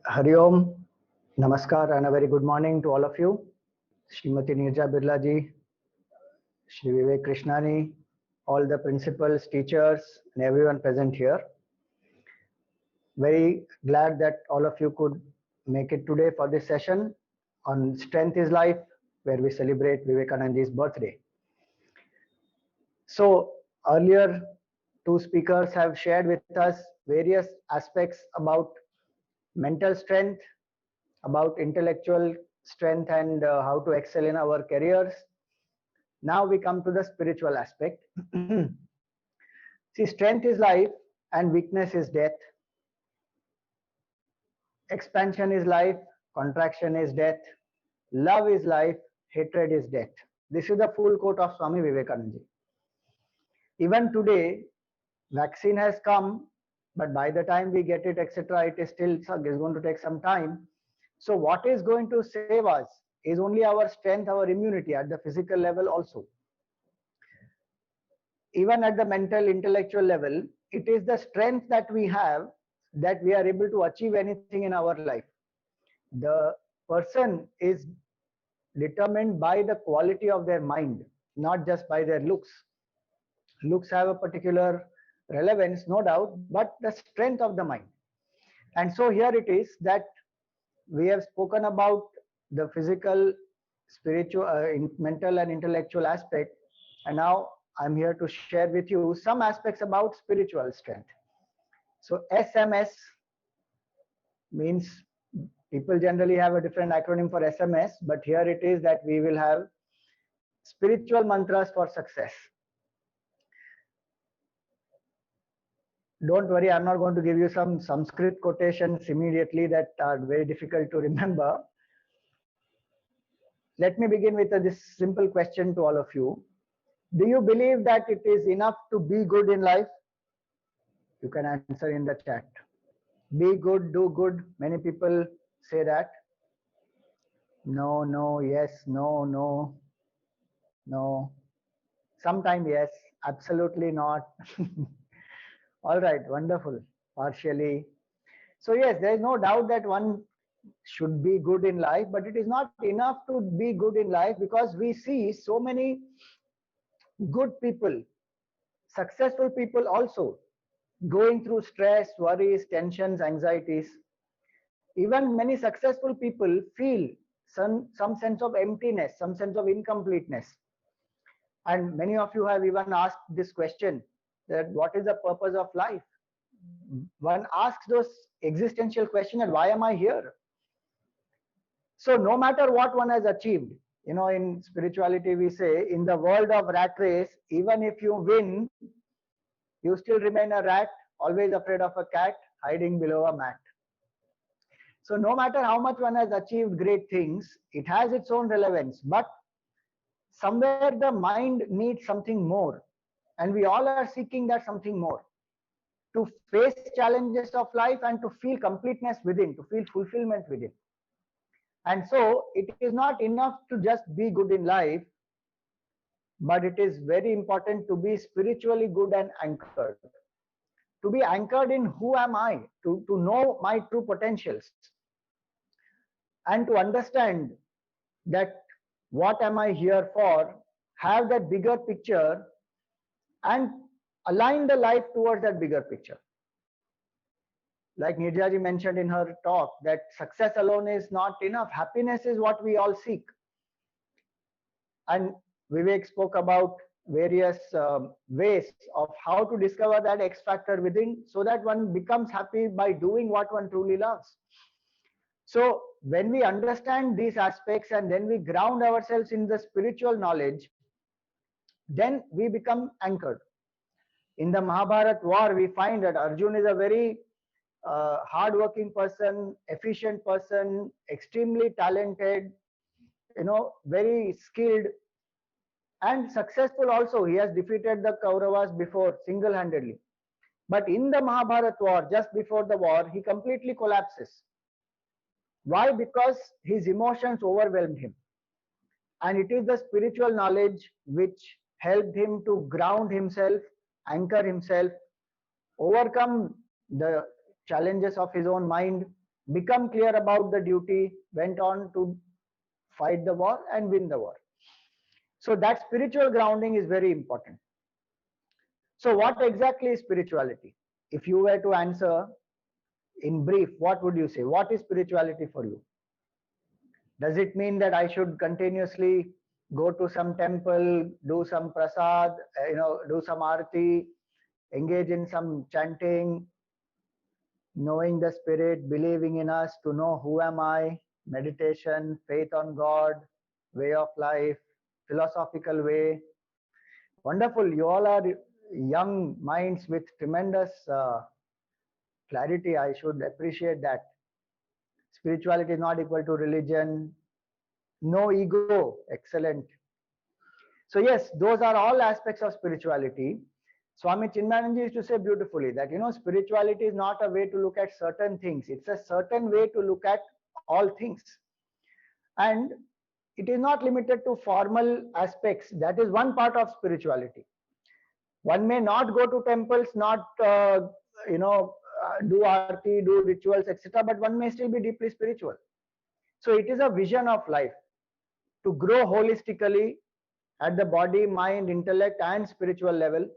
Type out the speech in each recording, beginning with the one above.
Hari Om, Namaskar, and a very good morning to all of you. Srimati Nirja Birla ji, Shri Vivek Krishnani, all the principals, teachers, and everyone present here. Very glad that all of you could make it today for this session on Strength is Life, where we celebrate Vivekananda's birthday. So, earlier, two speakers have shared with us various aspects about mental strength, about intellectual strength, and how to excel in our careers. Now we come to the spiritual aspect. See, strength is life and weakness is death. Expansion is life, contraction is death. Love is life, hatred is death. This is the full quote of Swami Vivekananda. Even today, vaccine has come, but by the time we get it, etc., it is still going to take some time. So what is going to save us is only our strength, our immunity at the physical level also. Even at the mental, intellectual level, it is the strength that we have that we are able to achieve anything in our life. The person is determined by the quality of their mind, not just by their looks. Looks have a particular relevance, no doubt, but the strength of the mind. And so here it is that we have spoken about the physical, spiritual, mental and intellectual aspect, and now I'm here to share with you some aspects about spiritual strength. So SMS means, people generally have a different acronym for SMS, but here it is that we will have spiritual mantras for success. Don't worry, I'm not going to give you some Sanskrit quotations immediately that are very difficult to remember. Let me begin with this simple question to all of you. Do you believe that it is enough to be good in life? You can answer in the chat. Be good, do good. Many people say that. No, no, yes, no, no, no. Sometime yes, absolutely not. All right, wonderful. Partially. So yes, there is no doubt that one should be good in life, but it is not enough to be good in life, because we see so many good people, successful people also, going through stress, worries, tensions, anxieties. Even many successful people feel some sense of emptiness, some sense of incompleteness. And many of you have even asked this question, that what is the purpose of life? One asks those existential questions, that why am I here? So no matter what one has achieved, in spirituality we say, in the world of rat race, even if you win, you still remain a rat, always afraid of a cat, hiding below a mat. So no matter how much one has achieved great things, it has its own relevance. But somewhere the mind needs something more. And we all are seeking that something more, to face challenges of life and to feel completeness within, to feel fulfillment within. And so it is not enough to just be good in life, but it is very important to be spiritually good and anchored. To be anchored in who am I, to know my true potentials, and to understand that what am I here for, have that bigger picture and align the life towards that bigger picture. Like Nirjaji mentioned in her talk, that success alone is not enough. Happiness is what we all seek. And Vivek spoke about various ways of how to discover that X factor within, so that one becomes happy by doing what one truly loves. So when we understand these aspects and then we ground ourselves in the spiritual knowledge, then we become anchored. In the Mahabharat war, we find that Arjun is a very hardworking person, efficient person, extremely talented, very skilled and successful also. He has defeated the Kauravas before single-handedly. But in the Mahabharat war, just before the war, he completely collapses. Why? Because his emotions overwhelmed him. And it is the spiritual knowledge which helped him to ground himself, anchor himself, overcome the challenges of his own mind, become clear about the duty, went on to fight the war and win the war. So that spiritual grounding is very important. So what exactly is spirituality? If you were to answer in brief, what would you say? What is spirituality for you? Does it mean that I should continuously go to some temple, do some prasad, do some arti, engage in some chanting, knowing the spirit, believing in us, to know who am I, meditation, faith on God, way of life, philosophical way? Wonderful. You all are young minds with tremendous clarity. I should appreciate that. Spirituality is not equal to religion. No ego. Excellent. So yes, those are all aspects of spirituality. Swami Chinmayananda used to say beautifully that, spirituality is not a way to look at certain things. It's a certain way to look at all things. And it is not limited to formal aspects. That is one part of spirituality. One may not go to temples, not do arti, do rituals, etc., but one may still be deeply spiritual. So it is a vision of life to grow holistically at the body, mind, intellect, and spiritual level,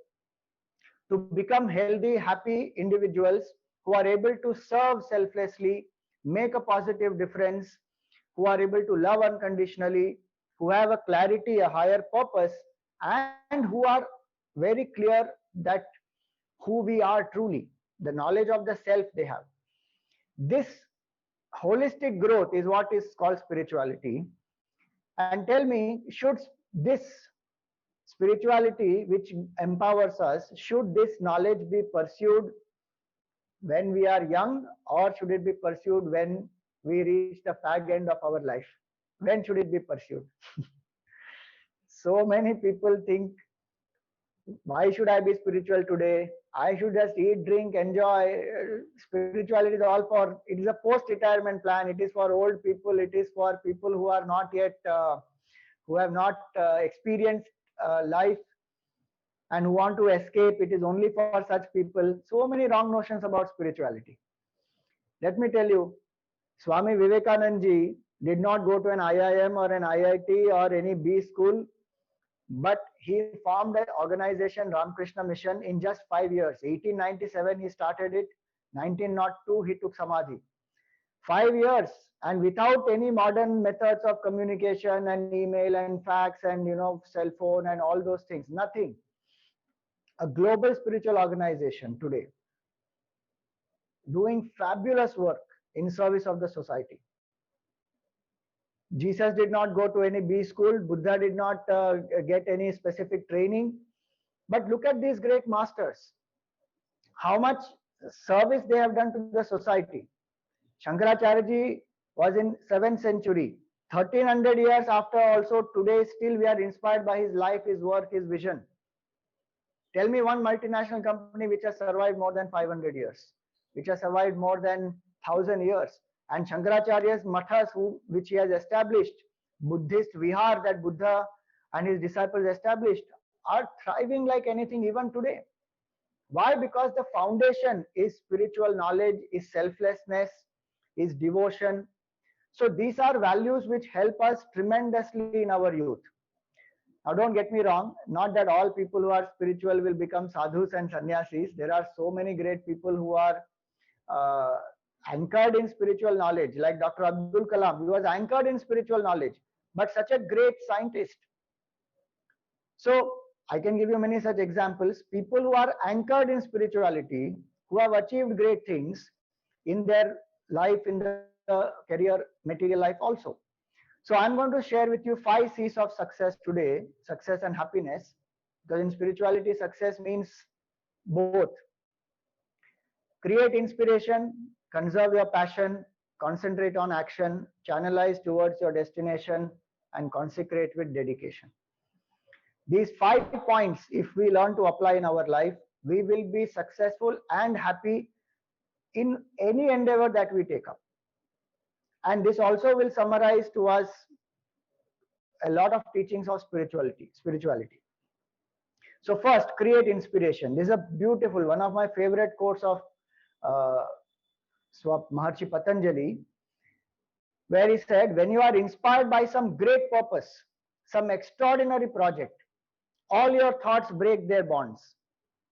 to become healthy, happy individuals who are able to serve selflessly, make a positive difference, who are able to love unconditionally, who have a clarity, a higher purpose, and who are very clear that who we are truly, the knowledge of the self they have. This holistic growth is what is called spirituality. And tell me, should this spirituality which empowers us, should this knowledge be pursued when we are young, or should it be pursued when we reach the fag end of our life? When should it be pursued? So many people think, why should I be spiritual today? I should just eat, drink, enjoy. Spirituality is all for, it is a post-retirement plan. It is for old people. It is for people who are not yet, who have not experienced life and who want to escape. It is only for such people. So many wrong notions about spirituality. Let me tell you, Swami Vivekananda ji did not go to an IIM or an IIT or any B school, but he formed an organization, Ramakrishna Mission, in just 5 years. 1897 he started it. 1902 he took Samadhi. 5 years, and without any modern methods of communication and email and fax and cell phone and all those things. Nothing. A global spiritual organization today, doing fabulous work in service of the society. Jesus did not go to any B school. Buddha did not get any specific training. But look at these great masters. How much service they have done to the society. Shankaracharya ji was in 7th century. 1300 years after also, today still we are inspired by his life, his work, his vision. Tell me one multinational company which has survived more than 500 years, which has survived more than 1000 years. And Shankaracharya's mathas, which he has established, Buddhist vihar that Buddha and his disciples established, are thriving like anything even today. Why? Because the foundation is spiritual knowledge, is selflessness, is devotion. So these are values which help us tremendously in our youth. Now, don't get me wrong, not that all people who are spiritual will become sadhus and sannyasis. There are so many great people who are anchored in spiritual knowledge, like Dr. Abdul Kalam. He was anchored in spiritual knowledge, but such a great scientist. So, I can give you many such examples. People who are anchored in spirituality, who have achieved great things in their life, in the career, material life also. So I'm going to share with you 5 C's of success today, success and happiness, because in spirituality, success means both. Create inspiration, conserve your passion, concentrate on action, channelize towards your destination, and consecrate with dedication. These 5 points, if we learn to apply in our life, we will be successful and happy in any endeavor that we take up. And this also will summarize to us a lot of teachings of spirituality. So first, create inspiration. This is a beautiful, one of my favorite quotes of Maharshi Patanjali, where he said, when you are inspired by some great purpose, some extraordinary project, all your thoughts break their bonds.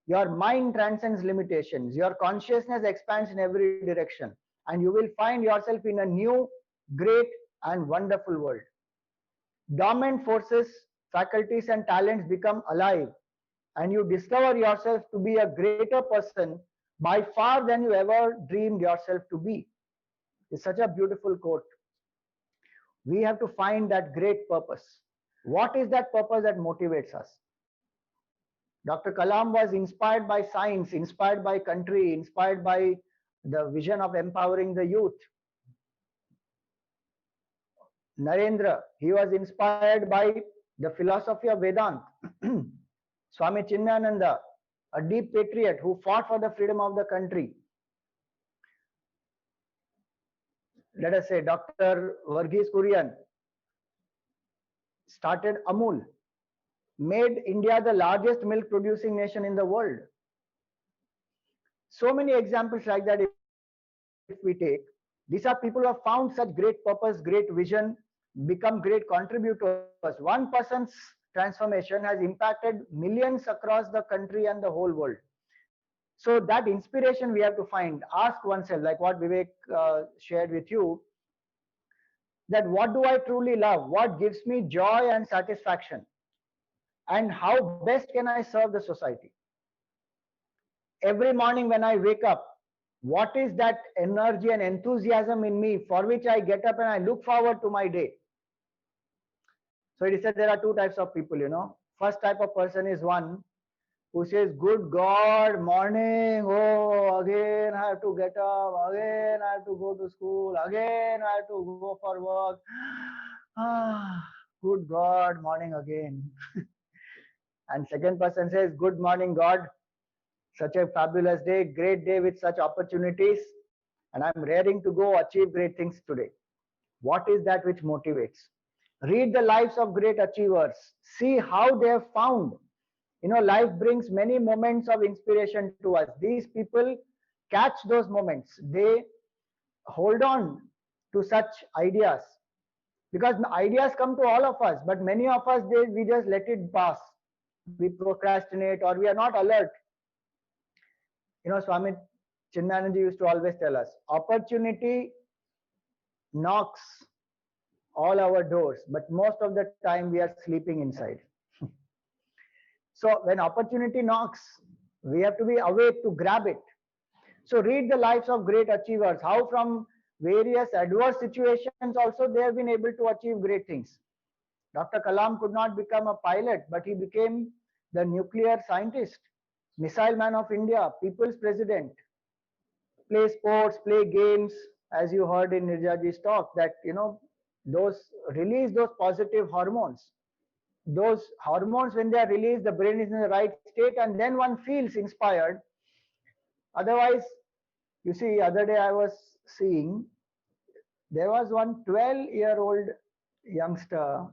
Your mind transcends limitations. Your consciousness expands in every direction. And you will find yourself in a new, great, and wonderful world. Dormant forces, faculties, and talents become alive. And you discover yourself to be a greater person by far than you ever dreamed yourself to be. It's such a beautiful quote. We have to find that great purpose. What is that purpose that motivates us? Dr. Kalam was inspired by science, inspired by country, inspired by the vision of empowering the youth. Narendra, he was inspired by the philosophy of Vedanta. Swami Chinmayananda, a deep patriot who fought for the freedom of the country. Let us say Dr. Verghese Kurian started Amul, made India the largest milk producing nation in the world. So many examples like that if we take. These are people who have found such great purpose, great vision, become great contributors. One person's transformation has impacted millions across the country and the whole world. So that inspiration we have to find. Ask oneself, like what Vivek shared with you, that what do I truly love? What gives me joy and satisfaction? And how best can I serve the society? Every morning when I wake up, what is that energy and enthusiasm in me for which I get up and I look forward to my day? So it is said there are two types of people, you know. First type of person is one who says, good God, morning, oh, again I have to get up, again I have to go to school, again I have to go for work. Ah, good God, morning again. And second person says, good morning, God. Such a fabulous day, great day with such opportunities, and I'm raring to go achieve great things today. What is that which motivates? Read the lives of great achievers. See how they have found. You know, life brings many moments of inspiration to us. These people catch those moments. They hold on to such ideas because ideas come to all of us, but many of us, we just let it pass. We procrastinate or we are not alert. You know, Swami Chinmayananda used to always tell us, opportunity knocks all our doors, but most of the time we are sleeping inside. So when opportunity knocks, we have to be awake to grab it. So read the lives of great achievers, how from various adverse situations also they have been able to achieve great things. Dr. Kalam could not become a pilot, but he became the nuclear scientist, missile man of India, people's president, play sports, play games, as you heard in Nirjaji's talk, that, you know, those release those positive hormones. Those hormones, when they are released, the brain is in the right state, and then one feels inspired. Otherwise, you see, other day I was seeing, there was one 12-year-old youngster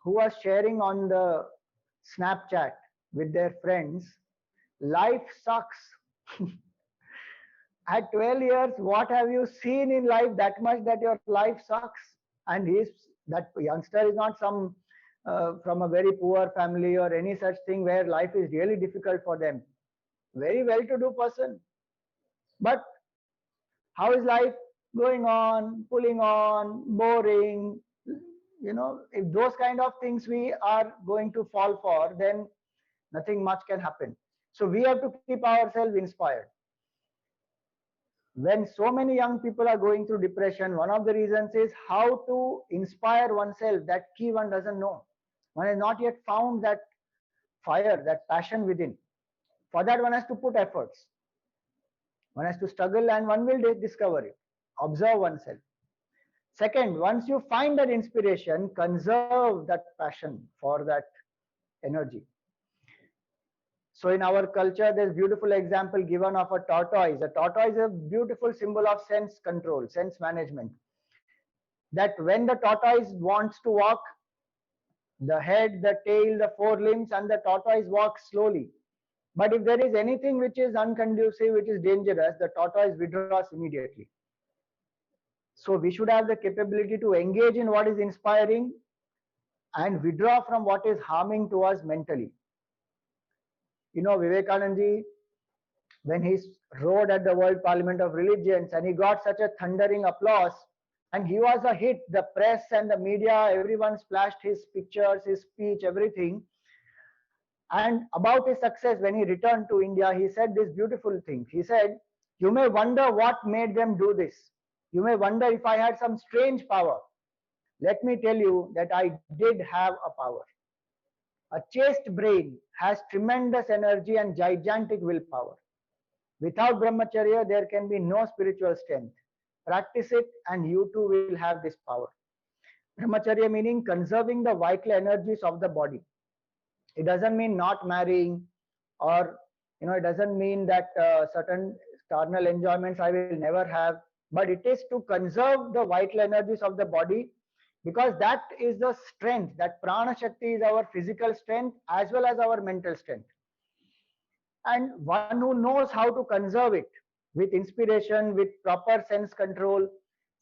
who was sharing on the Snapchat with their friends, life sucks. At 12 years, what have you seen in life that much that your life sucks? And that youngster is not some from a very poor family or any such thing where life is really difficult for them. Very well-to-do person. But how is life going on, pulling on, boring? You know, if those kind of things we are going to fall for, then nothing much can happen. So we have to keep ourselves inspired. When so many young people are going through depression, one of the reasons is how to inspire oneself. That key one doesn't know. One has not yet found that fire, that passion within. For that, one has to put efforts. One has to struggle and one will discover it. Observe oneself. Second, once you find that inspiration, conserve that passion for that energy. So in our culture, there's beautiful example given of a tortoise. A tortoise is a beautiful symbol of sense control, sense management. That when the tortoise wants to walk, the head, the tail, the four limbs, and the tortoise walks slowly. But if there is anything which is unconducive, which is dangerous, the tortoise withdraws immediately. So we should have the capability to engage in what is inspiring and withdraw from what is harming to us mentally. Vivekanand ji, when he rode at the World Parliament of Religions and he got such a thundering applause and he was a hit, the press and the media, everyone splashed his pictures, his speech, everything. And about his success, when he returned to India, he said this beautiful thing. He said, "You may wonder what made them do this. You may wonder if I had some strange power. Let me tell you that I did have a power. A chaste brain has tremendous energy and gigantic willpower. Without brahmacharya, there can be no spiritual strength. Practice it, and you too will have this power." Brahmacharya meaning conserving the vital energies of the body. It doesn't mean not marrying, or it doesn't mean that certain carnal enjoyments I will never have, but it is to conserve the vital energies of the body, because that is the strength. That prana shakti is our physical strength as well as our mental strength. And one who knows how to conserve it with inspiration, with proper sense control.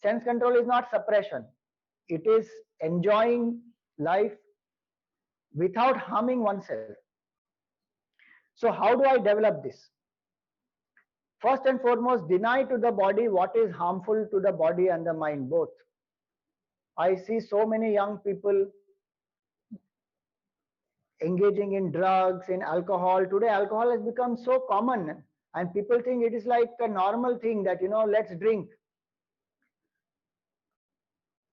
Sense control is not suppression, it is enjoying life without harming oneself. So how do I develop this? First and foremost, deny to the body what is harmful to the body and the mind both. I see so many young people engaging in drugs, in alcohol. Today, alcohol has become so common, and people think it is like a normal thing that, let's drink.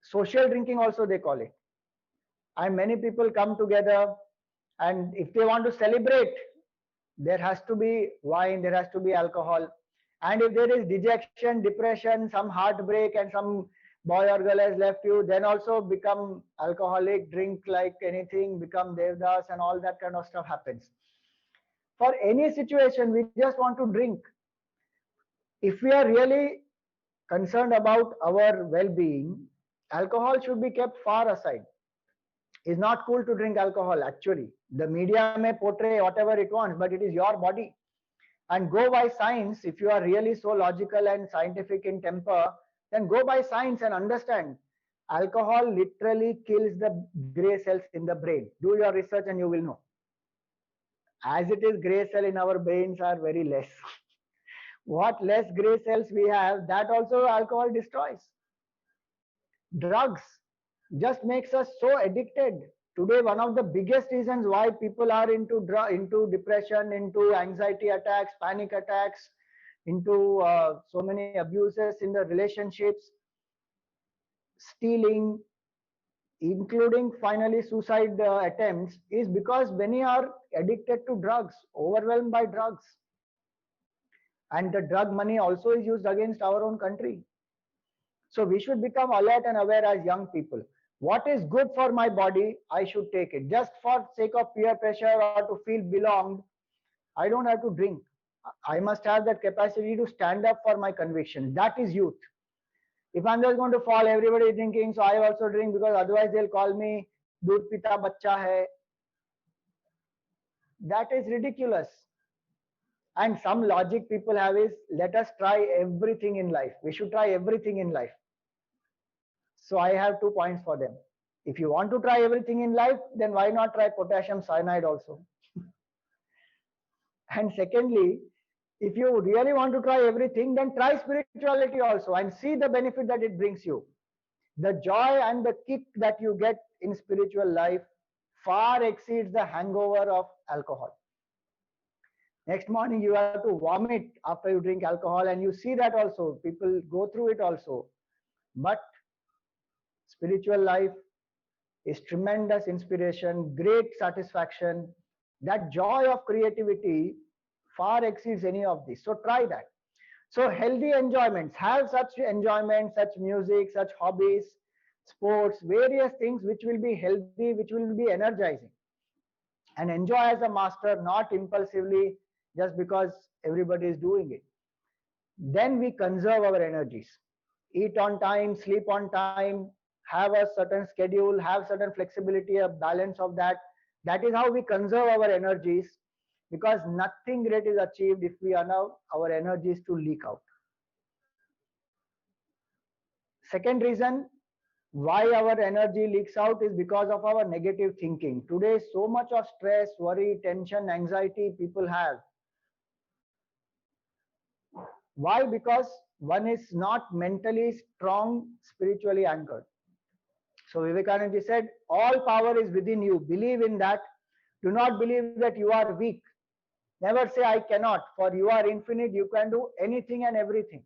Social drinking, also, they call it. And many people come together, and if they want to celebrate, there has to be wine, there has to be alcohol. And if there is dejection, depression, some heartbreak, and some boy or girl has left you, then also become alcoholic, drink like anything, become devdas, and all that kind of stuff happens. For any situation, we just want to drink. If we are really concerned about our well-being, alcohol should be kept far aside. It's not cool to drink alcohol, actually. The media may portray whatever it wants, but it is your body. And go by science. If you are really so logical and scientific in temper, then go by science and understand. Alcohol literally kills the gray cells in the brain. Do your research and you will know. As it is, gray cells in our brains are very less. What less gray cells we have, that also alcohol destroys. Drugs just makes us so addicted. Today, one of the biggest reasons why people are into depression, into anxiety attacks, panic attacks, into so many abuses in the relationships, stealing, including finally suicide attempts, is because many are addicted to drugs, overwhelmed by drugs. And the drug money also is used against our own country. So we should become alert and aware as young people. What is good for my body, I should take it. Just for sake of peer pressure or to feel belonged, I don't have to drink. I must have that capacity to stand up for my convictions. That is youth. If I'm just going to follow everybody drinking, so I also drink because otherwise they'll call me doodh pita bachcha hai. That is ridiculous. And some logic people have is, let us try everything in life. We should try everything in life. So I have 2 points for them. If you want to try everything in life, then why not try potassium cyanide also? And secondly, if you really want to try everything, then try spirituality also and see the benefit that it brings you. The joy and the kick that you get in spiritual life far exceeds the hangover of alcohol. Next morning, you have to vomit after you drink alcohol, and you see that also. People go through it also. But spiritual life is tremendous inspiration, great satisfaction. That joy of creativity far exceeds any of this. So try that. So healthy enjoyments, have such enjoyments, such music, such hobbies, sports, various things which will be healthy, which will be energizing. And enjoy as a master, not impulsively just because everybody is doing it. Then we conserve our energies. Eat on time, sleep on time, have a certain schedule, have certain flexibility, a balance of that. That is how we conserve our energies. because nothing great is achieved if we allow our energies to leak out. Second reason why our energy leaks out is because of our negative thinking. Today, so much of stress, worry, tension, anxiety people have. Why? Because one is not mentally strong, spiritually anchored. So Vivekananda said, all power is within you. Believe in that. Do not believe that you are weak. Never say, I cannot, for you are infinite. You can do anything and everything.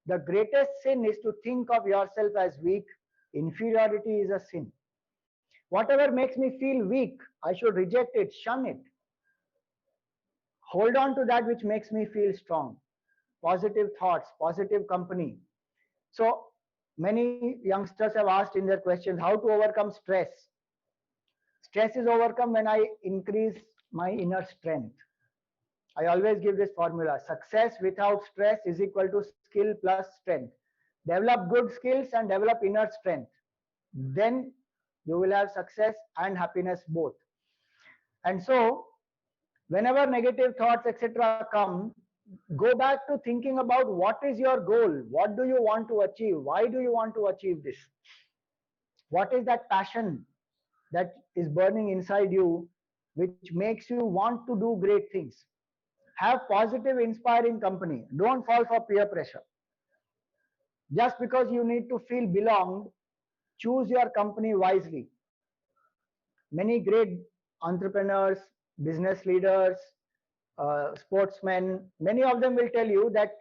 The greatest sin is to think of yourself as weak. Inferiority is a sin. Whatever makes me feel weak, I should reject it, shun it. Hold on to that which makes me feel strong. Positive thoughts, positive company. So many youngsters have asked in their questions how to overcome stress. Stress is overcome when I increase my inner strength. I always give this formula. Success without stress is equal to skill plus strength. Develop good skills and develop inner strength. Then you will have success and happiness both. And so, whenever negative thoughts, etc., come, go back to thinking about what is your goal? What do you want to achieve? Why do you want to achieve this? What is that passion that is burning inside you, which makes you want to do great things? Have positive, inspiring company. Don't fall for peer pressure. Just because you need to feel belonged, choose your company wisely. Many great entrepreneurs, business leaders, sportsmen, many of them will tell you that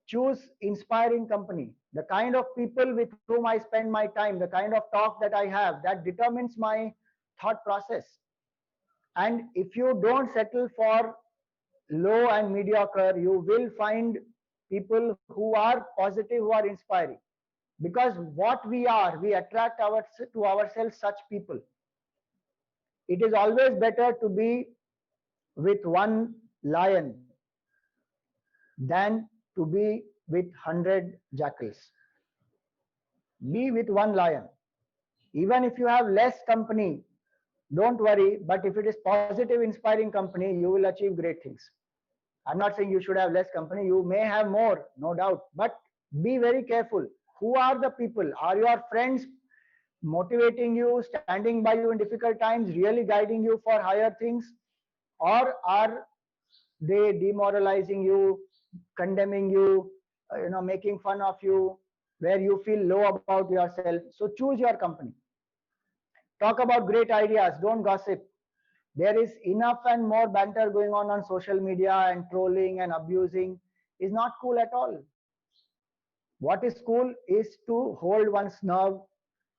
choose inspiring company. The kind of people with whom I spend my time, the kind of talk that I have, that determines my thought process. And if you don't settle for low and mediocre, you will find people who are positive, who are inspiring. Because what we are, we attract to ourselves such people. It is always better to be with one lion than to be with 100 jackals. Be with one lion. Even if you have less company, don't worry, but if it is positive, inspiring company, you will achieve great things. I'm not saying you should have less company, you may have more, no doubt, but be very careful. Who are the people? Are your friends motivating you, standing by you in difficult times, really guiding you for higher things? Or are they demoralizing you, condemning you, making fun of you, where you feel low about yourself? So choose your company. Talk about great ideas, don't gossip. There is enough and more banter going on social media, and trolling and abusing is not cool at all. What is cool is to hold one's nerve,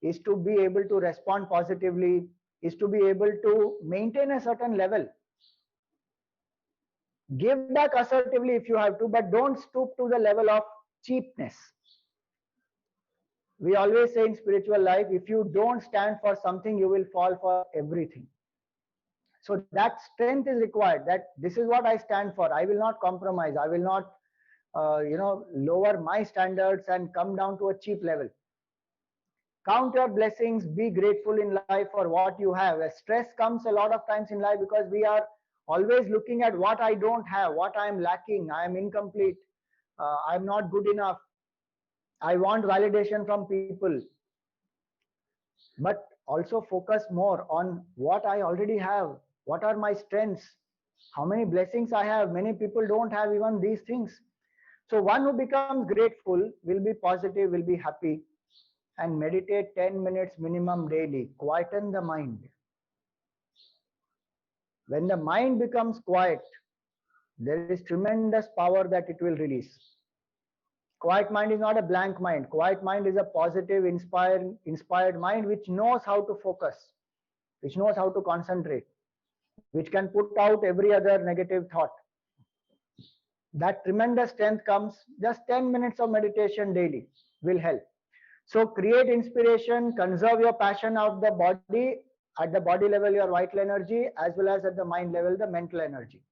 is to be able to respond positively, is to be able to maintain a certain level. Give back assertively if you have to, but don't stoop to the level of cheapness. We always say in spiritual life, if you don't stand for something, you will fall for everything. So that strength is required, that this is what I stand for. I will not compromise. I will not, lower my standards and come down to a cheap level. Count your blessings, be grateful in life for what you have. As stress comes a lot of times in life because we are always looking at what I don't have, what I am lacking, I am incomplete, I am not good enough, I want validation from people. But also focus more on what I already have, what are my strengths, how many blessings I have. Many people don't have even these things. So one who becomes grateful will be positive, will be happy, and meditate 10 minutes minimum daily. Quieten the mind. When the mind becomes quiet, there is tremendous power that it will release. Quiet mind is not a blank mind. Quiet mind is a positive, inspired mind which knows how to focus, which knows how to concentrate, which can put out every other negative thought. That tremendous strength comes. Just 10 minutes of meditation daily will help. So create inspiration, conserve your passion of the body, at the body level your vital energy, as well as at the mind level the mental energy.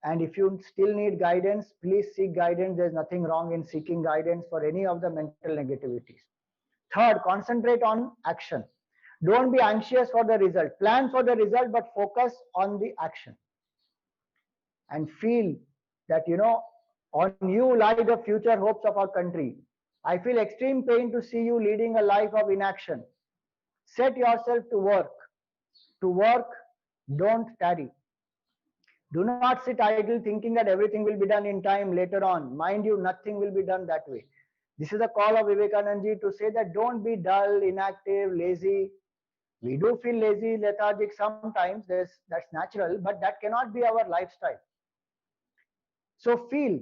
And if you still need guidance, please seek guidance. There's nothing wrong in seeking guidance for any of the mental negativities. Third, concentrate on action. Don't be anxious for the result. Plan for the result, but focus on the action. And feel that, on you lie the future hopes of our country. I feel extreme pain to see you leading a life of inaction. Set yourself to work. To work, don't tarry. Do not sit idle thinking that everything will be done in time later on. Mind you, nothing will be done that way. This is a call of Vivekananda to say that don't be dull, inactive, lazy. We do feel lazy, lethargic sometimes. That's natural, but that cannot be our lifestyle. So feel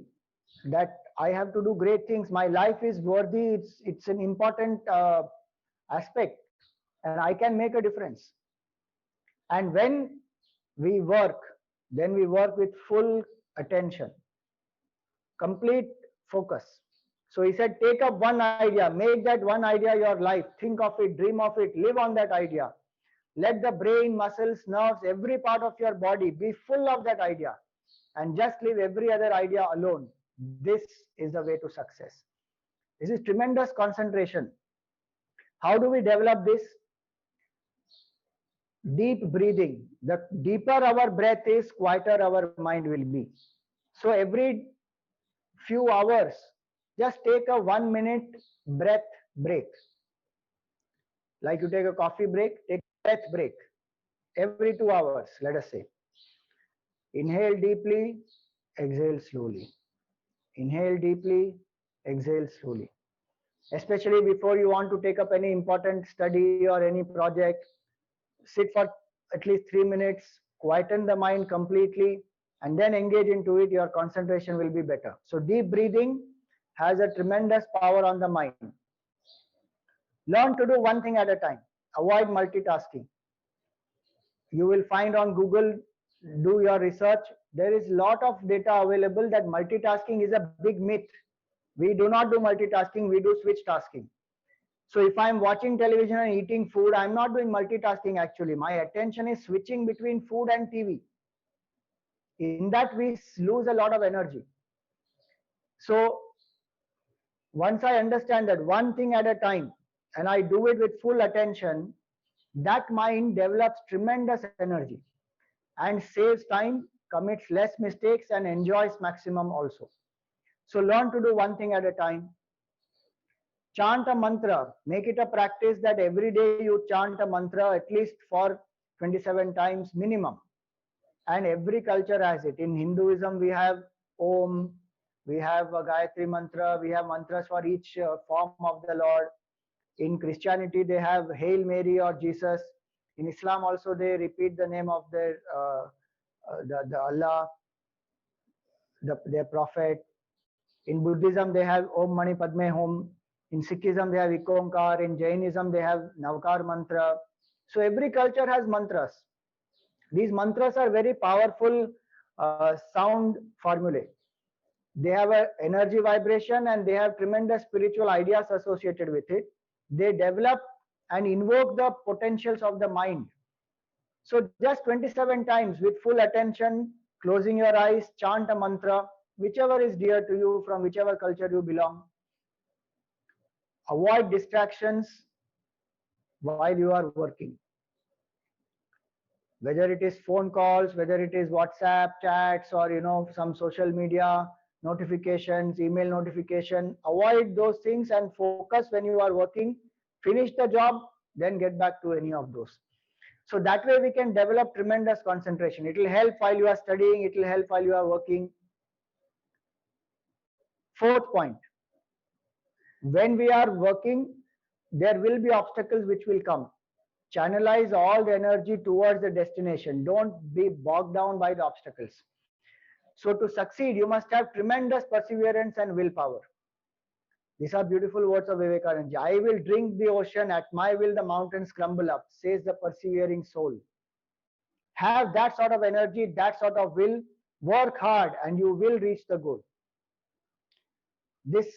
that I have to do great things. My life is worthy. It's an important aspect, and I can make a difference. And when we work, then we work with full attention, complete focus. So he said, take up one idea, make that one idea your life, think of it, dream of it, live on that idea. Let the brain, muscles, nerves, every part of your body be full of that idea, and just leave every other idea alone. This is the way to success. This is tremendous concentration. How do we develop this? Deep breathing. The deeper our breath is, quieter our mind will be. So every few hours, just take a 1 minute breath break. Like you take a coffee break, take a breath break every 2 hours, let us say. Inhale deeply, exhale slowly. Inhale deeply, exhale slowly. Especially before you want to take up any important study or any project, sit for at least 3 minutes, quieten the mind completely, and then engage into it. Your concentration will be better. So deep breathing has a tremendous power on the mind. Learn to do one thing at a time. Avoid multitasking. You will find on Google, do your research. There is a lot of data available that multitasking is a big myth. We do not do multitasking, we do switch tasking. So if I'm watching television and eating food, I'm not doing multitasking actually. My attention is switching between food and TV. In that, we lose a lot of energy. So once I understand that one thing at a time, and I do it with full attention, that mind develops tremendous energy and saves time, commits less mistakes, and enjoys maximum also. So learn to do one thing at a time. Chant a mantra. Make it a practice that every day you chant a mantra at least for 27 times minimum. And every culture has it. In Hinduism, we have Om, we have a Gayatri mantra, we have mantras for each form of the Lord. In Christianity, they have Hail Mary or Jesus. In Islam, also they repeat the name of their the Allah, their prophet. In Buddhism, they have Om Mani Padme Hum. In Sikhism, they have Ikonkar. In Jainism, they have Navkar mantra. So every culture has mantras. These mantras are very powerful sound formulae. They have an energy vibration and they have tremendous spiritual ideas associated with it. They develop and invoke the potentials of the mind. So just 27 times with full attention, closing your eyes, chant a mantra, whichever is dear to you, from whichever culture you belong. Avoid distractions while you are working. Whether it is phone calls, whether it is WhatsApp chats, or some social media notifications, email notification, avoid those things and focus when you are working. Finish the job, then get back to any of those. So that way we can develop tremendous concentration. It will help while you are studying, it will help while you are working. Fourth point, when we are working, there will be obstacles which will come. Channelize all the energy towards the destination. Don't be bogged down by the obstacles. So to succeed, you must have tremendous perseverance and willpower. These are beautiful words of Vivekananda. I will drink the ocean, at my will the mountains crumble up, says the persevering soul. Have that sort of energy, that sort of will, work hard and you will reach the goal. This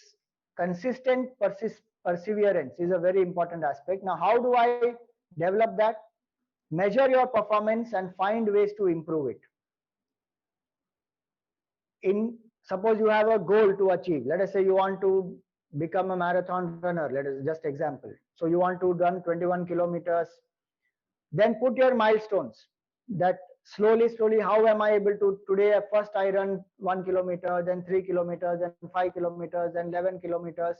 consistent perseverance is a very important aspect. Now, how do I develop that? Measure your performance and find ways to improve it. Suppose you have a goal to achieve. Let us say you want to become a marathon runner. Let us just example. So you want to run 21 kilometers Then put your milestones, that slowly, how am I able to today? First I run 1 kilometer, then 3 kilometers, then 5 kilometers, then 11 kilometers.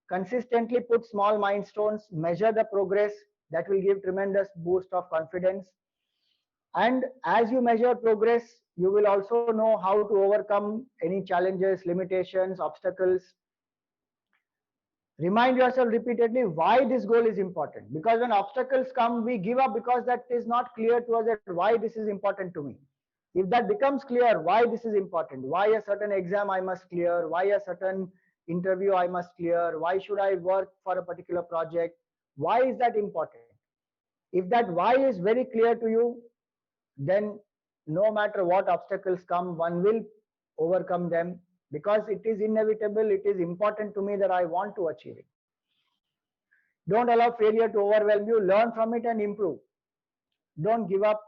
Consistently put small milestones, measure the progress. That will give tremendous boost of confidence. And as you measure progress, you will also know how to overcome any challenges, limitations, obstacles. Remind yourself repeatedly why this goal is important. Because when obstacles come, we give up because that is not clear to us that why this is important to me. If that becomes clear, why this is important, why a certain exam I must clear, why a certain interview I must clear, why should I work for a particular project, why is that important? If that why is very clear to you, then no matter what obstacles come, one will overcome them because it is inevitable, it is important to me that I want to achieve it. Don't allow failure to overwhelm you, learn from it and improve. Don't give up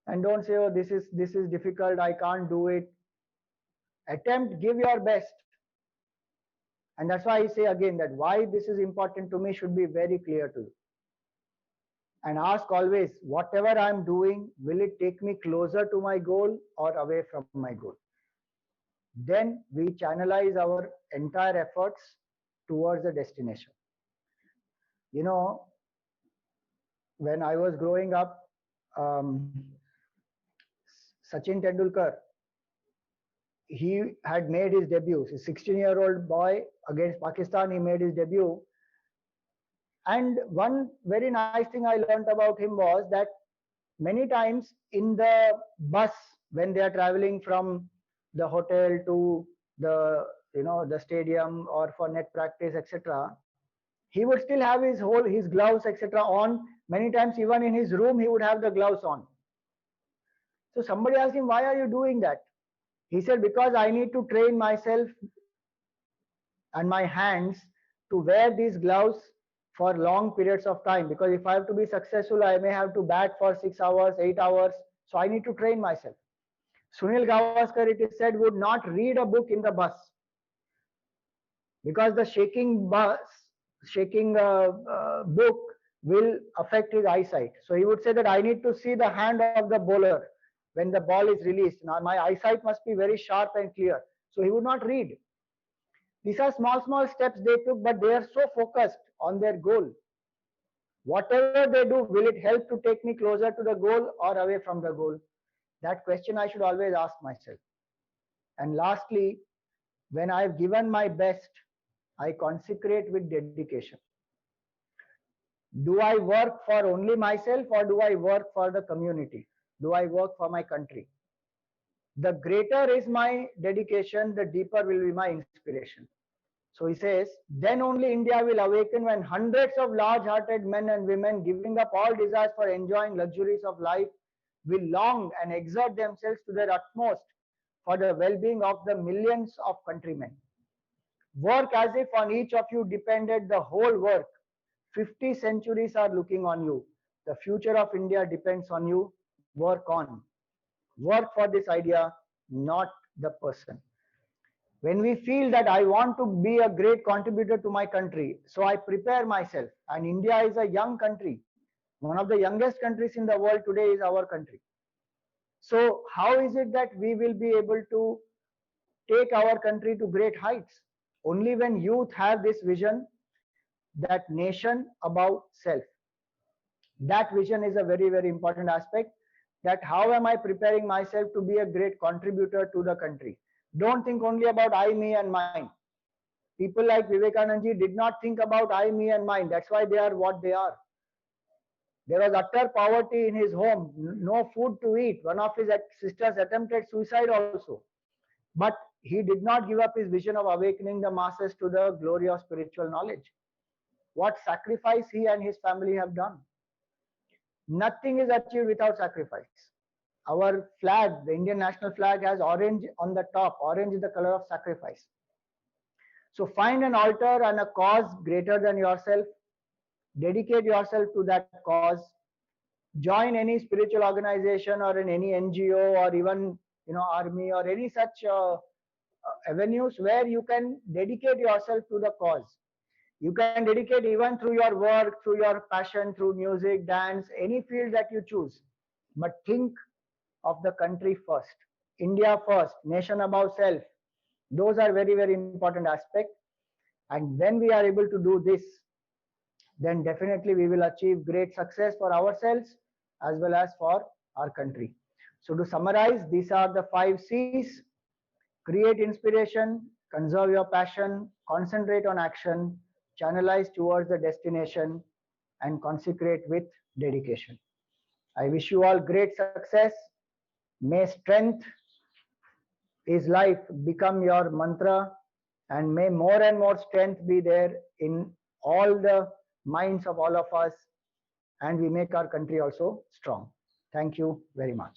and don't say, oh, this is difficult, I can't do it. Attempt, give your best. And that's why I say again that why this is important to me should be very clear to you. And ask always, whatever I'm doing, will it take me closer to my goal or away from my goal? Then we channelize our entire efforts towards the destination. You know, when I was growing up, um, Sachin Tendulkar, he had made his debut. A 16-year-old boy against Pakistan, he made his debut. And one very nice thing I learned about him was that many times in the bus, when they are traveling from the hotel to the the stadium or for net practice, etc., he would still have his gloves, etc., on. Many times even in his room he would have the gloves on. So somebody asked him, why are you doing that? He said, because I need to train myself and my hands to wear these gloves for long periods of time, because if I have to be successful, I may have to bat for 6 hours, 8 hours. So I need to train myself. Sunil Gavaskar, it is said, would not read a book in the bus because the shaking book will affect his eyesight. So he would say that I need to see the hand of the bowler when the ball is released. Now my eyesight must be very sharp and clear. So he would not read. These are small steps they took, but they are so focused on their goal. Whatever they do, will it help to take me closer to the goal or away from the goal? That question I should always ask myself. And lastly, when I've given my best, I consecrate with dedication. Do I work for only myself or do I work for the community? Do I work for my country? The greater is my dedication, the deeper will be my inspiration. So he says, then only India will awaken when hundreds of large-hearted men and women giving up all desires for enjoying luxuries of life will long and exert themselves to their utmost for the well-being of the millions of countrymen. Work as if on each of you depended the whole work. 50 centuries are looking on you. The future of India depends on you. Work on. Work for this idea, not the person. When we feel that I want to be a great contributor to my country, so I prepare myself. And India is a young country. One of the youngest countries in the world today is our country. So how is it that we will be able to take our country to great heights? Only when youth have this vision, that nation above self. That vision is a very important aspect. That how am I preparing myself to be a great contributor to the country? Don't think only about I, me and mine. People like Vivekananda ji did not think about I, me and mine. That's why they are what they are. There was utter poverty in his home, no food to eat. One of his sisters attempted suicide also. But he did not give up his vision of awakening the masses to the glory of spiritual knowledge. What sacrifice he and his family have done. Nothing is achieved without sacrifice. Our flag, the Indian national flag, has orange on the top. Orange is the color of sacrifice. So find an altar and a cause greater than yourself. Dedicate yourself to that cause. Join any spiritual organization or in any NGO or even army or any such avenues where you can dedicate yourself to the cause. You can dedicate even through your work, through your passion, through music, dance, any field that you choose. But think of the country first. India first, nation above self. Those are very, very important aspects. And when we are able to do this, then definitely we will achieve great success for ourselves as well as for our country. So to summarize, these are the 5 C's: create inspiration, conserve your passion, concentrate on action, channelize towards the destination, and consecrate with dedication. I wish you all great success. May strength is life become your mantra, and may more and more strength be there in all the minds of all of us, and we make our country also strong. Thank you very much.